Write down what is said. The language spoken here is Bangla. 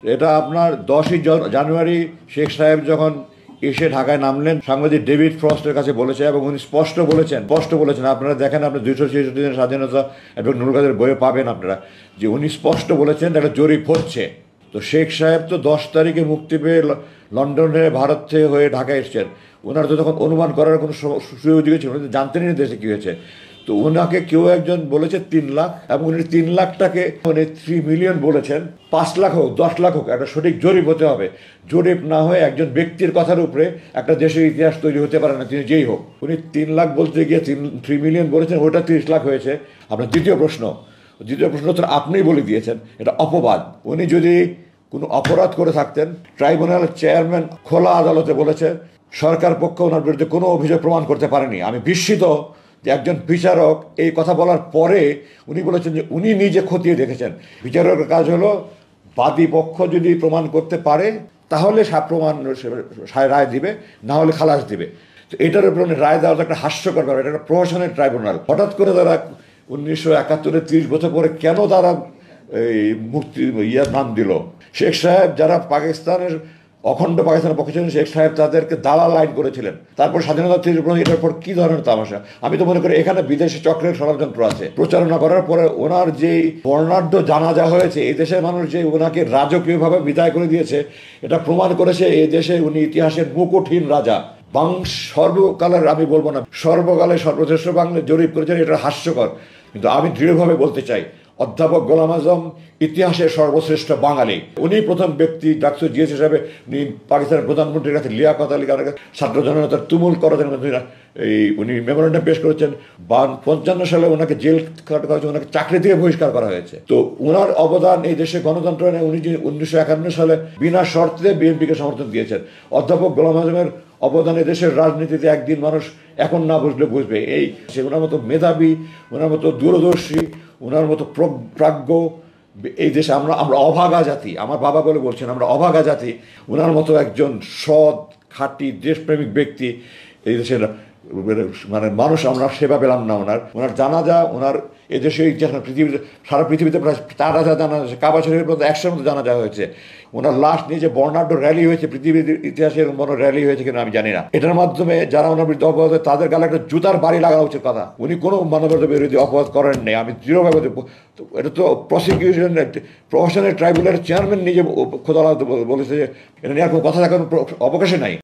এটা আপনার 10ই জানুয়ারি শেখ সাহেব যখন এসে ঢাকায় নামলেন, সাংবাদিক ডেভিড ফ্রস্টের কাছে বলেছে এবং উনি স্পষ্ট বলেছেন আপনারা দেখেন, আপনি 266 দিনের স্বাধীনতা এবং নুরুল কাদের বইয়ে পাবেন আপনারা, যে উনি স্পষ্ট বলেছেন একটা জরিপ হচ্ছে। তো শেখ সাহেব তো 10 তারিখে মুক্তি পেয়ে লন্ডনে ভারত থেকে হয়ে ঢাকায় এসছেন। ওনার তো তখন অনুমান করার কোনো সুযোগ ছিল, উনি জানতেনই না দেশে কী হয়েছে। তো ওনাকে কেউ একজন বলেছে 3 লাখ, এবং উনি 3 লাখটাকে মানে 3 মিলিয়ন বলেছেন। 5 লাখ হোক 10 লাখ হোক, একটা সঠিক জরিপ হতে হবে। জরিপ না হয়ে একজন ব্যক্তির কথার উপরে একটা দেশের ইতিহাস তৈরি হতে পারে না, তিনি যেই হোক। উনি 3 লাখ বলতে গিয়ে 3 মিলিয়ন বলেছেন, ওটা 30 লাখ হয়েছে। আপনার দ্বিতীয় প্রশ্ন তো আপনিই বলে দিয়েছেন, এটা অপবাদ। উনি যদি কোনো অপরাধ করে থাকতেন, ট্রাইব্যুনালের চেয়ারম্যান খোলা আদালতে বলেছে সরকার পক্ষ ওনার বিরুদ্ধে কোনো অভিযোগ প্রমাণ করতে পারেনি। আমি বিস্মিত যে একজন বিচারক এই কথা বলার পরে উনি বলেছেন যে উনি নিজে খতিয়ে দেখেছেন। বিচারকের কাজ হলো বাদী পক্ষ যদি প্রমাণ করতে পারে তাহলে প্রমাণ রায় দিবে, না হলে খালাস দিবে। তো এটার উপর রায় দেওয়া একটা হাস্যকর ব্যাপার। এটা একটা প্রহসনের ট্রাইব্যুনাল। হঠাৎ করে তারা 1971-এ 30 বছর পরে কেন তারা এই মুক্তি নাম দিল? শেখ সাহেব যারা পাকিস্তানের অখণ্ড পাকিস্তানের পক্ষে ছিলেন, শেখ সাহেব তাদেরকে দালাল আইন করেছিলেন। তারপর স্বাধীনতা এটার পর কী ধরনের তামাশা! আমি তো মনে করি এখানে বিদেশি চক্রের ষড়যন্ত্র আছে। প্রচারণা করার পরে ওনার যে বর্ণাঢ্য জানাজা হয়েছে, এই দেশের মানুষ যে ওনাকে রাজকীয়ভাবে বিদায় করে দিয়েছে, এটা প্রমাণ করেছে এই দেশে উনি ইতিহাসের মুকুটহীন রাজা। সর্বকালের, আমি বলবো না সর্বকালে সর্বশ্রেষ্ঠ বাংলা জরিপ করেছেন। এটা হাস্যকর, কিন্তু আমি দৃঢ়ভাবে বলতে চাই অধ্যাপক গোলাম আজম ইতিহাসের সর্বশ্রেষ্ঠ বাঙালি। উনি প্রথম ব্যক্তি ডাক্তার জিএস হিসাবে উনি পাকিস্তানের প্রধানমন্ত্রীর কাছে লিয়াকত আলী খানের কাছে ছাত্র জনতার তুমুল করাতেন। উনি মেমোরেন্ডাম পেশ করেছেন। 55 সালে ওনাকে জেল কাটা হয়েছে, ওনাকে চাকরি থেকে বহিষ্কার করা হয়েছে। তো ওনার অবদান এই দেশে গণতন্ত্র নেই। উনি 1951 সালে বিনা শর্তে বিএনপিকে সমর্থন দিয়েছেন। অধ্যাপক গোলাম আজমের অবদানে দেশের রাজনীতিতে একদিন মানুষ এখন না বুঝলে বুঝবে। সে ওনার মতো মেধাবী, ওনার মতো দূরদর্শী, ওনার মতো প্রাজ্ঞ এই দেশে আমরা অভাগা জাতি। আমার বাবা বলে বলছেন আমরা অভাগা জাতি। ওনার মতো একজন সৎ, খাঁটি, দেশপ্রেমিক ব্যক্তি এই দেশের মানে মানুষ আমরা সেবা পেলাম না। ওনার জানাজা, ওনার এদেশে ইতিহাস পৃথিবীতে, সারা পৃথিবীতে প্রায় 4,000 জানাজা, কাবা শরীফের মধ্যে 100-র মতো জানাজা হয়েছে। ওনার লাশ নিয়ে যে বর্ণাঢ্য র্যালি হয়েছে, পৃথিবীর ইতিহাসের বড় র্যালি হয়েছে কিনা আমি জানি না। এটার মাধ্যমে যারা ওনার বিরুদ্ধে অপবাদ, তাদের গালে একটা জুতার বাড়ি লাগা উচিত কথা। উনি কোনো মানবতার বিরোধী অপবাদ করেন নেই, আমি দৃঢ়ভাবে। এটা তো প্রসিকিউশন প্রহসনের ট্রাইব্যুনালের চেয়ারম্যান নিজে খোদা বলেছে যে এটা নিয়ে আর কোনো কথা থাকার অবকাশে নাই।